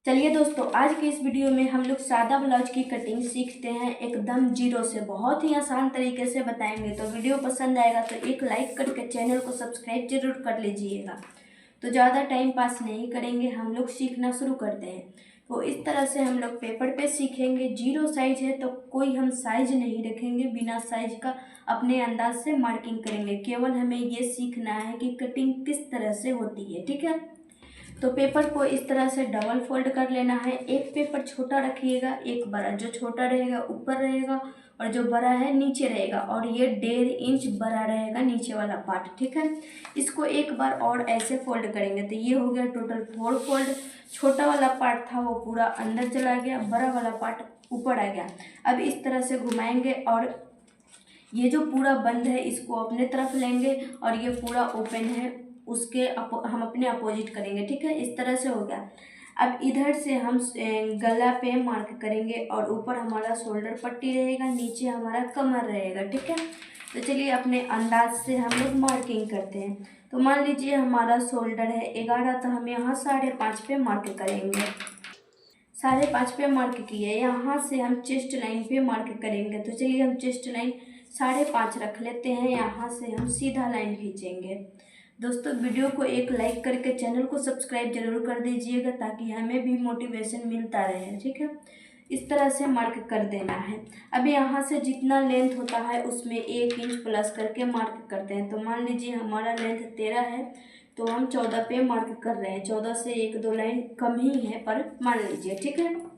चलिए दोस्तों, आज की इस वीडियो में हम लोग सादा ब्लाउज की कटिंग सीखते हैं एकदम जीरो से। बहुत ही आसान तरीके से बताएंगे। तो वीडियो पसंद आएगा तो एक लाइक करके चैनल को सब्सक्राइब जरूर कर लीजिएगा। तो ज़्यादा टाइम पास नहीं करेंगे, हम लोग सीखना शुरू करते हैं। तो इस तरह से हम लोग पेपर पे सीखेंगे। जीरो साइज है तो कोई हम साइज नहीं रखेंगे, बिना साइज का अपने अंदाज से मार्किंग करेंगे। केवल हमें ये सीखना है कि कटिंग किस तरह से होती है, ठीक है। तो पेपर को इस तरह से डबल फोल्ड कर लेना है। एक पेपर छोटा रखिएगा, एक बड़ा। जो छोटा रहेगा ऊपर रहेगा और जो बड़ा है नीचे रहेगा, और ये 1.5 इंच बड़ा रहेगा नीचे वाला पार्ट, ठीक है। इसको एक बार और ऐसे फोल्ड करेंगे तो ये हो गया टोटल 4 फोल्ड। छोटा वाला पार्ट था वो पूरा अंदर चला गया, बड़ा वाला पार्ट ऊपर आ गया। अब इस तरह से घुमाएंगे और ये जो पूरा बंद है इसको अपने तरफ लेंगे, और ये पूरा ओपन है उसके हम अपने अपोजिट करेंगे, ठीक है। इस तरह से हो गया। अब इधर से हम गला पे मार्क करेंगे, और ऊपर हमारा शोल्डर पट्टी रहेगा, नीचे हमारा कमर रहेगा, ठीक है। तो चलिए अपने अंदाज से हम लोग मार्किंग करते हैं। तो मान लीजिए हमारा शोल्डर है 11, तो हम यहाँ 5.5 पे मार्क करेंगे। 5.5 पे मार्क किए। यहाँ से हम चेस्ट लाइन पे मार्क करेंगे। तो चलिए हम चेस्ट लाइन 5.5 रख लेते हैं। यहाँ से हम सीधा लाइन खींचेंगे। दोस्तों, वीडियो को एक लाइक करके चैनल को सब्सक्राइब जरूर कर दीजिएगा, ताकि हमें भी मोटिवेशन मिलता रहे, ठीक है। इस तरह से मार्क कर देना है। अब यहाँ से जितना लेंथ होता है उसमें 1 इंच प्लस करके मार्क करते हैं। तो मान लीजिए हमारा लेंथ 13 है, तो हम 14 पे मार्क कर रहे हैं। 14 से 1-2 लाइन कम ही है, पर मान लीजिए, ठीक है।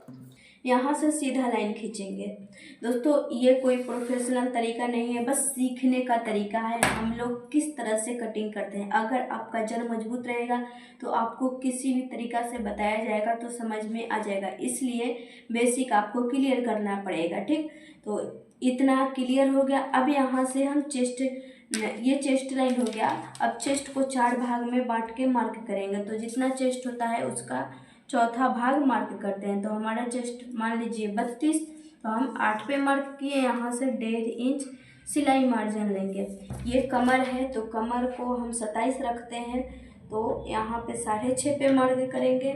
यहाँ से सीधा लाइन खींचेंगे। दोस्तों, ये कोई प्रोफेशनल तरीका नहीं है, बस सीखने का तरीका है हम लोग किस तरह से कटिंग करते हैं। अगर आपका जड़ मजबूत रहेगा तो आपको किसी भी तरीका से बताया जाएगा तो समझ में आ जाएगा। इसलिए बेसिक आपको क्लियर करना पड़ेगा, ठीक। तो इतना क्लियर हो गया। अब यहाँ से हम ये चेस्ट लाइन हो गया। अब चेस्ट को 4 भाग में बांट के मार्क करेंगे। तो जितना चेस्ट होता है उसका चौथा भाग मार्क करते हैं। तो हमारा चेस्ट मान लीजिए 32, तो हम 8 पे मार्क किए। यहाँ से 1.5 इंच सिलाई मार्जिन लेंगे। ये कमर है तो कमर को हम 27 रखते हैं, तो यहाँ पे 6.5 पे मार्क करेंगे।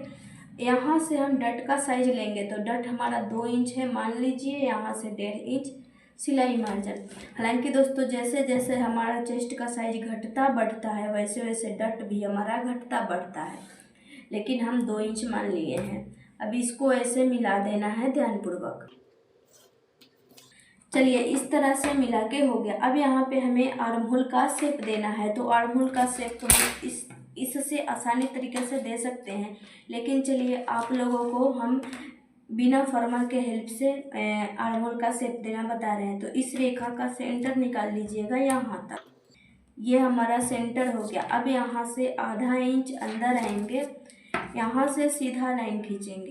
यहाँ से हम डट का साइज लेंगे। तो डट हमारा 2 इंच है मान लीजिए। यहाँ से 1.5 इंच सिलाई मार्जिन। हालांकि दोस्तों, जैसे जैसे हमारा चेस्ट का साइज घटता बढ़ता है वैसे वैसे डट भी हमारा घटता बढ़ता है, लेकिन हम 2 इंच मान लिए हैं। अब इसको ऐसे मिला देना है ध्यानपूर्वक। चलिए इस तरह से मिला के हो गया। अब यहाँ पे हमें आर्म होल का शेप देना है। तो आर्म होल का शेप तो हम इससे आसानी तरीके से दे सकते हैं, लेकिन चलिए आप लोगों को हम बिना फॉर्मल के हेल्प से आर्म होल का शेप देना बता रहे हैं। तो इस रेखा का सेंटर निकाल लीजिएगा यहाँ तक। ये हमारा सेंटर हो गया। अब यहाँ से आधा इंच अंदर आएंगे, यहाँ से सीधा लाइन खींचेंगे।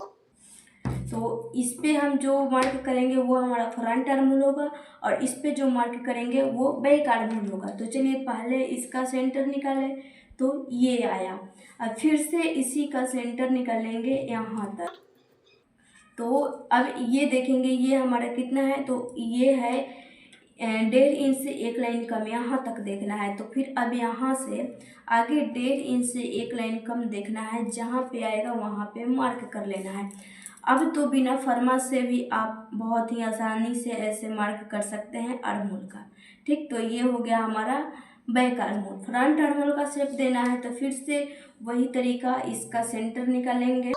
तो इस पे हम जो मार्क करेंगे वो हमारा फ्रंट आर्म होल होगा, और इस पे जो मार्क करेंगे वो बैक आर्म होल होगा। तो चलिए पहले इसका सेंटर निकालें। तो ये आया। अब फिर से इसी का सेंटर निकालेंगे यहाँ तक। तो अब ये देखेंगे ये हमारा कितना है। तो ये है 1.5 इंच से 1 लाइन कम, यहाँ तक देखना है। तो फिर अब यहाँ से आगे 1.5 इंच से 1 लाइन कम देखना है। जहाँ पे आएगा वहाँ पे मार्क कर लेना है। अब तो बिना फर्मा से भी आप बहुत ही आसानी से ऐसे मार्क कर सकते हैं आर्म होल का, ठीक। तो ये हो गया हमारा back arm hole. Front arm hole का शेप देना है तो फिर से वही तरीका, इसका सेंटर निकालेंगे।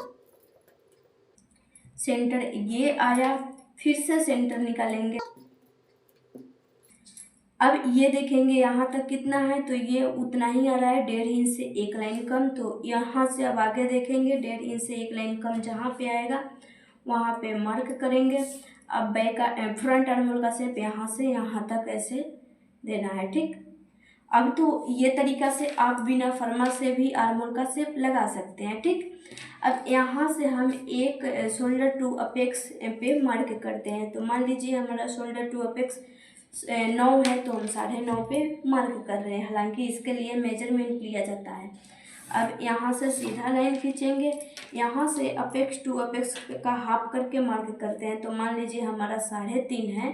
सेंटर ये आया, फिर से सेंटर निकालेंगे। अब ये देखेंगे यहाँ तक कितना है, तो ये उतना ही आ रहा है, 1.5 इंच से 1 लाइन कम। तो यहाँ से अब आगे देखेंगे 1.5 इंच से 1 लाइन कम जहाँ पे आएगा वहाँ पे मार्क करेंगे। अब फ्रंट आर्म होल का शेप यहाँ से यहाँ तक ऐसे देना है, ठीक। अब तो ये तरीका से आप बिना फर्मा से भी आर्म होल का शेप लगा सकते हैं, ठीक। अब यहाँ से हम एक शोल्डर टू अपेक्स पे मार्क करते हैं। तो मान लीजिए हमारा शोल्डर टू अपेक्स 9 है, तो हम 9.5 पे मार्क कर रहे हैं। हालांकि इसके लिए मेजरमेंट लिया जाता है। अब यहाँ से सीधा लाइन खींचेंगे। यहाँ से अपेक्स टू अपेक्स का हाफ करके मार्क करते हैं। तो मान लीजिए हमारा 3.5 है,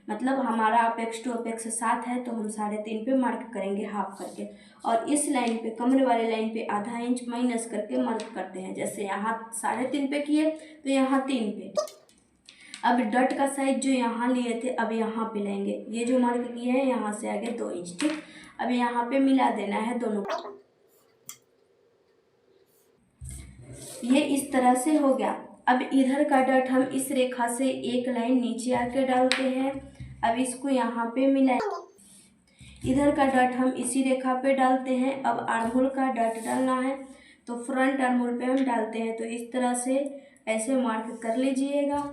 मतलब हमारा अपेक्स टू अपेक्स 7 है तो हम 3.5 पे मार्क करेंगे हाफ करके, और इस लाइन पे कमर वाले लाइन पे आधा इंच माइनस करके मार्क करते हैं। जैसे यहाँ 3.5 पे किए तो यहाँ 3 पे। अब डट का साइज जो यहाँ लिए थे अब यहाँ पे लेंगे, ये जो मार्क किए हैं यहाँ से आगे 2 इंच, ठीक। अब यहाँ पे मिला देना है दोनों को। ये इस तरह से हो गया। अब इधर का डट हम इस रेखा से एक लाइन नीचे आके डालते हैं। अब इसको यहाँ पे मिलाएंगे। इधर का डट हम इसी रेखा पे डालते हैं। अब आर्महोल का डट डालना है तो फ्रंट आर्महोल पे हम डालते हैं, तो इस तरह से ऐसे मार्क कर लीजिएगा।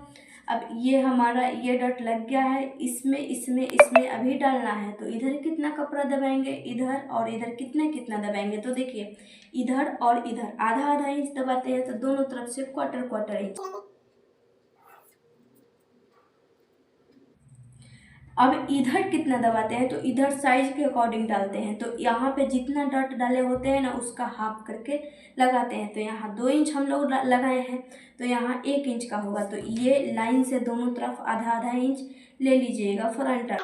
अब ये हमारा ये डट लग गया है, इसमें इसमें इसमें अभी डालना है। तो इधर कितना कपड़ा दबाएंगे, इधर और इधर कितना कितना दबाएंगे। तो देखिए इधर और इधर आधा आधा इंच दबाते हैं, तो दोनों तरफ से क्वार्टर क्वार्टर इंच। अब इधर कितना दबाते हैं तो इधर साइज के अकॉर्डिंग डालते हैं। तो यहाँ पे जितना डट डाले होते हैं ना उसका हाफ करके लगाते हैं। तो यहाँ 2 इंच हम लोग लगाए हैं तो यहाँ 1 इंच का होगा। तो ये लाइन से दोनों तरफ आधा आधा इंच ले लीजिएगा फ्रंट।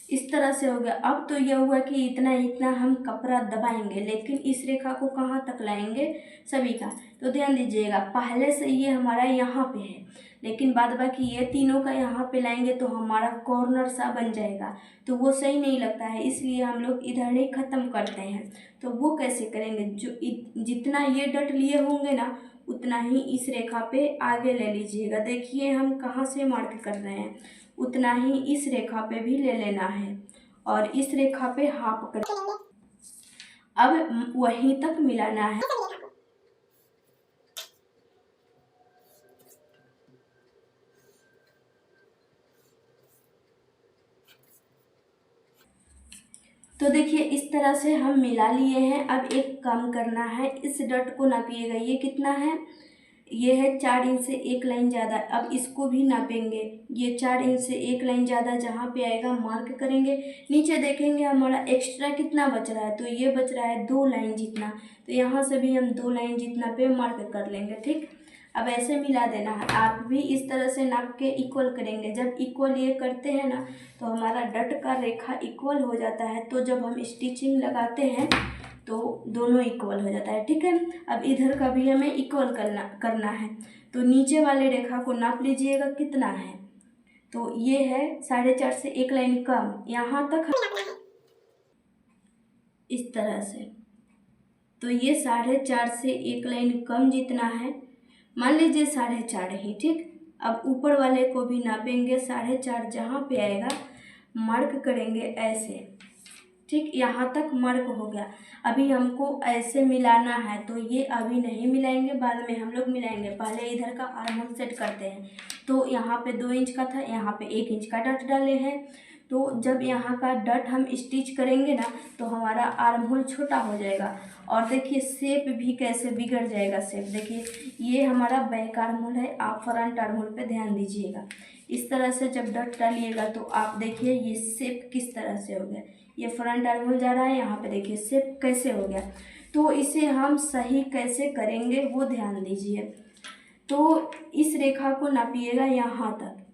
इस तरह से हो गया। अब तो यह हुआ कि इतना इतना हम कपड़ा दबाएंगे, लेकिन इस रेखा को कहाँ तक लाएंगे सभी का। तो ध्यान दीजिएगा पहले से ये हमारा यहाँ पे है, लेकिन बाद बाकी ये तीनों का यहाँ पे लाएंगे तो हमारा कॉर्नर सा बन जाएगा, तो वो सही नहीं लगता है। इसलिए हम लोग इधर ही ख़त्म करते हैं। तो वो कैसे करेंगे, जो जितना ये डट लिए होंगे ना उतना ही इस रेखा पे आगे ले लीजिएगा। देखिए हम कहाँ से मार्क कर रहे हैं, उतना ही इस रेखा पे भी ले लेना है और इस रेखा पे हाफ कर, अब वहीं तक मिलाना है। तो देखिए इस तरह से हम मिला लिए हैं। अब एक काम करना है, इस डट को नापिएगा, ये कितना है, ये है 4 इंच से 1 लाइन ज़्यादा। अब इसको भी नापेंगे, ये 4 इंच से 1 लाइन ज़्यादा जहाँ पे आएगा मार्क करेंगे। नीचे देखेंगे हमारा एक्स्ट्रा कितना बच रहा है, तो ये बच रहा है 2 लाइन जितना। तो यहाँ से भी हम 2 लाइन जितना पे मार्क कर लेंगे, ठीक। अब ऐसे मिला देना है। आप भी इस तरह से नाप के इक्वल करेंगे। जब इक्वल ये करते हैं ना तो हमारा डट का रेखा इक्वल हो जाता है, तो जब हम स्टिचिंग लगाते हैं तो दोनों इक्वल हो जाता है, ठीक है। अब इधर का भी हमें इक्वल करना है। तो नीचे वाले रेखा को नाप लीजिएगा कितना है, तो ये है 4.5 से 1 लाइन कम, यहाँ तक इस तरह से। तो ये 4.5 से 1 लाइन कम जितना है, मान लीजिए 4.5 ही, ठीक। अब ऊपर वाले को भी नापेंगे, 4.5 जहाँ पे आएगा मार्क करेंगे ऐसे, ठीक। यहाँ तक मार्क हो गया। अभी हमको ऐसे मिलाना है, तो ये अभी नहीं मिलाएंगे, बाद में हम लोग मिलाएंगे। पहले इधर का आर्महोल सेट करते हैं। तो यहाँ पे 2 इंच का था, यहाँ पे 1 इंच का डट डाले हैं। तो जब यहाँ का डट हम स्टिच करेंगे ना तो हमारा आर्महोल छोटा हो जाएगा। और देखिए शेप भी कैसे बिगड़ जाएगा शेप। देखिए ये हमारा बैक आर्महोल है, आप फ्रंट आर्महोल पे ध्यान दीजिएगा। इस तरह से जब डट डालिएगा तो आप देखिए ये शेप किस तरह से हो गया। ये फ्रंट आर्महोल जा रहा है, यहाँ पे देखिए शेप कैसे हो गया। तो इसे हम सही कैसे करेंगे वो ध्यान दीजिए। तो इस रेखा को नापिएगा,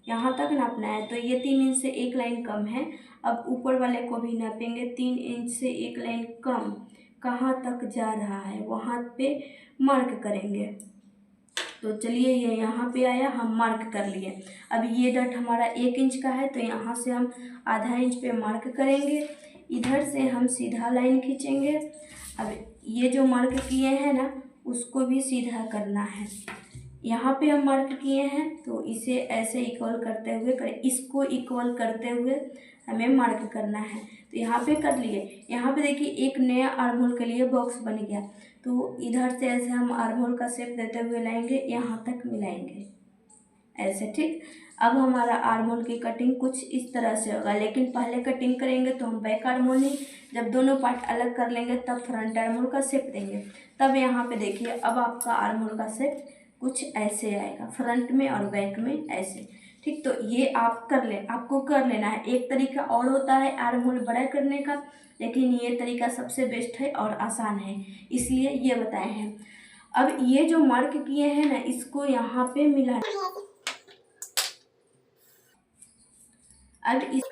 यहाँ तक नापना है। तो ये 3 इंच से 1 लाइन कम है। अब ऊपर वाले को भी नापेंगे, 3 इंच से 1 लाइन कम कहाँ तक जा रहा है वहाँ पे मार्क करेंगे। तो चलिए ये यहाँ पे आया, हम मार्क कर लिए। अब ये डट हमारा 1 इंच का है, तो यहाँ से हम आधा इंच पे मार्क करेंगे। इधर से हम सीधा लाइन खींचेंगे। अब ये जो मार्क किए हैं ना उसको भी सीधा करना है। यहाँ पे हम मार्क किए हैं तो इसे ऐसे इक्वल करते हुए इसको इक्वल करते हुए हमें मार्क करना है। तो यहाँ पे कर लिए। यहाँ पे देखिए एक नया आर्महोल के लिए बॉक्स बन गया। तो इधर से ऐसे हम आर्महोल का शेप देते हुए लाएंगे, यहाँ तक मिलाएंगे ऐसे, ठीक। अब हमारा आर्महोल की कटिंग कुछ इस तरह से होगा, लेकिन पहले कटिंग करेंगे तो हम बैक आर्महोल ही, जब दोनों पार्ट अलग कर लेंगे तब फ्रंट आर्महोल का शेप देंगे। तब यहाँ पे देखिए अब आपका आर्महोल का शेप कुछ ऐसे आएगा, फ्रंट में और बैक में ऐसे, ठीक। तो ये आप आपको कर लेना है। एक तरीका और होता है आर्महोल बड़ा करने का, लेकिन ये तरीका सबसे बेस्ट है और आसान है, इसलिए ये बताए हैं। अब ये जो मार्क किए हैं ना इसको यहाँ पे मिलाना, अब इस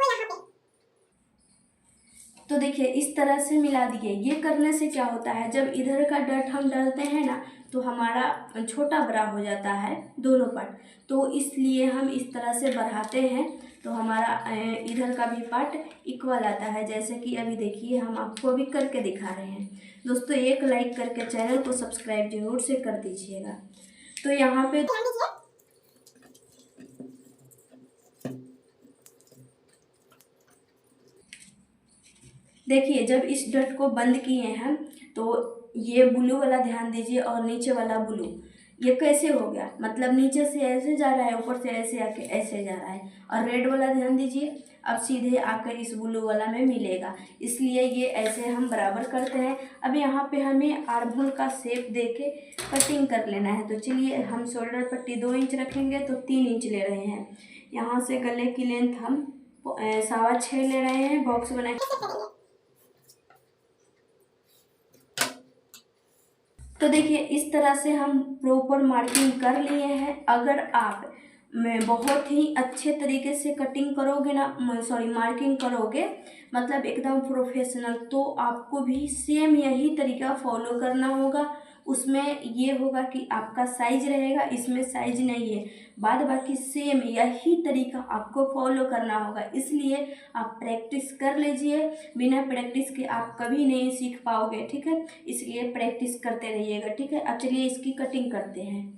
तो देखिए इस तरह से मिला दिए। ये करने से क्या होता है, जब इधर का डट हम डालते हैं ना तो हमारा छोटा बड़ा हो जाता है दोनों पार्ट, तो इसलिए हम इस तरह से बढ़ाते हैं तो हमारा इधर का भी पार्ट इक्वल आता है। जैसे कि अभी देखिए हम आपको अभी करके दिखा रहे हैं। दोस्तों एक लाइक करके चैनल को सब्सक्राइब जरूर से कर दीजिएगा। तो यहाँ पे देखिए जब इस डट को बंद किए हैं तो ये ब्लू वाला ध्यान दीजिए और नीचे वाला ब्लू, ये कैसे हो गया, मतलब नीचे से ऐसे जा रहा है, ऊपर से ऐसे आके ऐसे जा रहा है। और रेड वाला ध्यान दीजिए, अब सीधे आकर इस ब्लू वाला में मिलेगा, इसलिए ये ऐसे हम बराबर करते हैं। अब यहाँ पे हमें आर्महोल का शेप देके कटिंग कर लेना है। तो चलिए हम शोल्डर पट्टी 2 इंच रखेंगे तो 3 इंच ले रहे हैं। यहाँ से गले की लेंथ हम 6.25 ले रहे हैं, बॉक्स बना। तो देखिए इस तरह से हम प्रॉपर मार्किंग कर लिए हैं। अगर आप बहुत ही अच्छे तरीके से कटिंग करोगे ना, मार्किंग करोगे, मतलब एकदम प्रोफेशनल, तो आपको भी सेम यही तरीका फॉलो करना होगा। उसमें ये होगा कि आपका साइज रहेगा, इसमें साइज नहीं है, बाद बाकी सेम यही तरीका आपको फॉलो करना होगा। इसलिए आप प्रैक्टिस कर लीजिए, बिना प्रैक्टिस के आप कभी नहीं सीख पाओगे, ठीक है। इसलिए प्रैक्टिस करते रहिएगा, ठीक है। अब चलिए इसकी कटिंग करते हैं।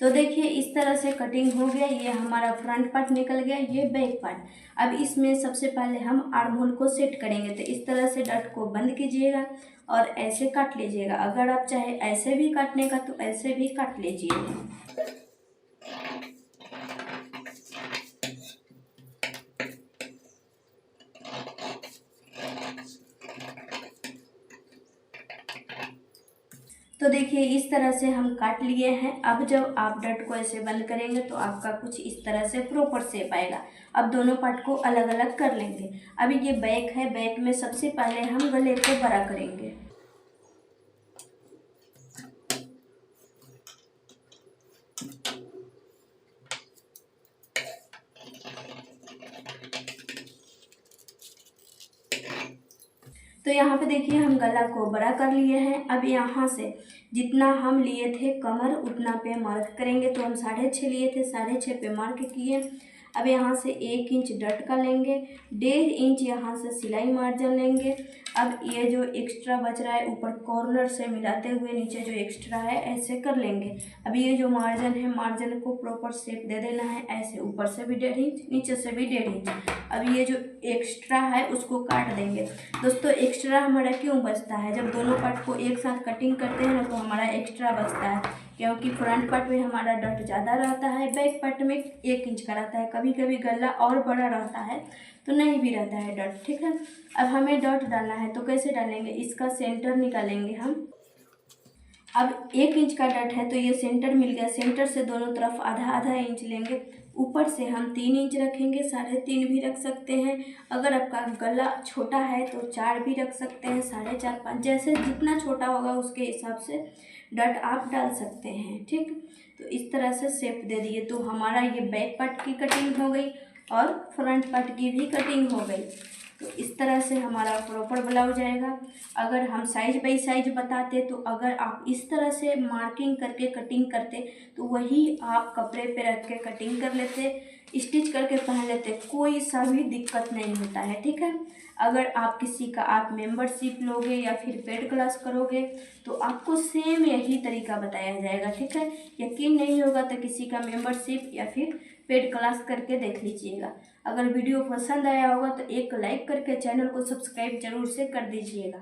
तो देखिए इस तरह से कटिंग हो गया। ये हमारा फ्रंट पार्ट निकल गया, ये बैक पार्ट। अब इसमें सबसे पहले हम आर्म होल को सेट करेंगे। तो इस तरह से डट को बंद कीजिएगा और ऐसे काट लीजिएगा। अगर आप चाहे ऐसे भी काटने का तो ऐसे भी काट लीजिएगा। तो देखिए इस तरह से हम काट लिए हैं। अब जब आप डट को ऐसे बंद करेंगे तो आपका कुछ इस तरह से प्रॉपर शेप आएगा। अब दोनों पार्ट को अलग अलग कर लेंगे। अभी ये बैक है, बैक में सबसे पहले हम गले को बड़ा करेंगे। तो यहाँ पे देखिए हम गला को बड़ा कर लिए हैं। अब यहाँ से जितना हम लिए थे कमर उतना पे मार्क करेंगे। तो हम 6.5 लिए थे, 6.5 पे मार्क किए। अब यहाँ से 1 इंच डट का लेंगे, 1.5 इंच यहाँ से सिलाई मार्जिन लेंगे। अब ये जो एक्स्ट्रा बच रहा है ऊपर कॉर्नर से मिलाते हुए नीचे जो एक्स्ट्रा है ऐसे कर लेंगे। अब ये जो मार्जिन है, मार्जिन को प्रॉपर शेप दे देना है, ऐसे ऊपर से भी 1.5 इंच, नीचे से भी 1.5 इंच। अब ये जो एक्स्ट्रा है उसको काट देंगे। दोस्तों एक्स्ट्रा हमारा क्यों बचता है, जब दोनों पार्ट को एक साथ कटिंग करते हैं ना तो हमारा एक्स्ट्रा बचता है, क्योंकि फ्रंट पार्ट में हमारा डट ज़्यादा रहता है, बैक पार्ट में 1 इंच का रहता है। कभी कभी गला और बड़ा रहता है तो नहीं भी रहता है डट, ठीक है। अब हमें डट डालना है तो कैसे डालेंगे, इसका सेंटर निकालेंगे हम। अब 1 इंच का डट है तो ये सेंटर मिल गया, सेंटर से दोनों तरफ आधा आधा इंच लेंगे। ऊपर से हम 3 इंच रखेंगे, 3.5 भी रख सकते हैं। अगर आपका गला छोटा है तो 4 भी रख सकते हैं, 4.5 5, जैसे जितना छोटा होगा उसके हिसाब से डट आप डाल सकते हैं, ठीक। तो इस तरह से शेप दे दिए। तो हमारा ये बैक पार्ट की कटिंग हो गई और फ्रंट पार्ट की भी कटिंग हो गई। तो इस तरह से हमारा प्रॉपर ब्लाउज आएगा। अगर हम साइज बाई साइज बताते तो अगर आप इस तरह से मार्किंग करके कटिंग करते तो वही आप कपड़े पे रख के कटिंग कर लेते, स्टिच करके पहन लेते, कोई सा भी दिक्कत नहीं होता है, ठीक है। अगर आप किसी का आप मेंबरशिप लोगे या फिर पेड क्लास करोगे तो आपको सेम यही तरीका बताया जाएगा, ठीक है। यकीन नहीं होगा तो किसी का मेंबरशिप या फिर पेड क्लास करके देख लीजिएगा। अगर वीडियो पसंद आया होगा तो एक लाइक करके चैनल को सब्सक्राइब जरूर से कर दीजिएगा।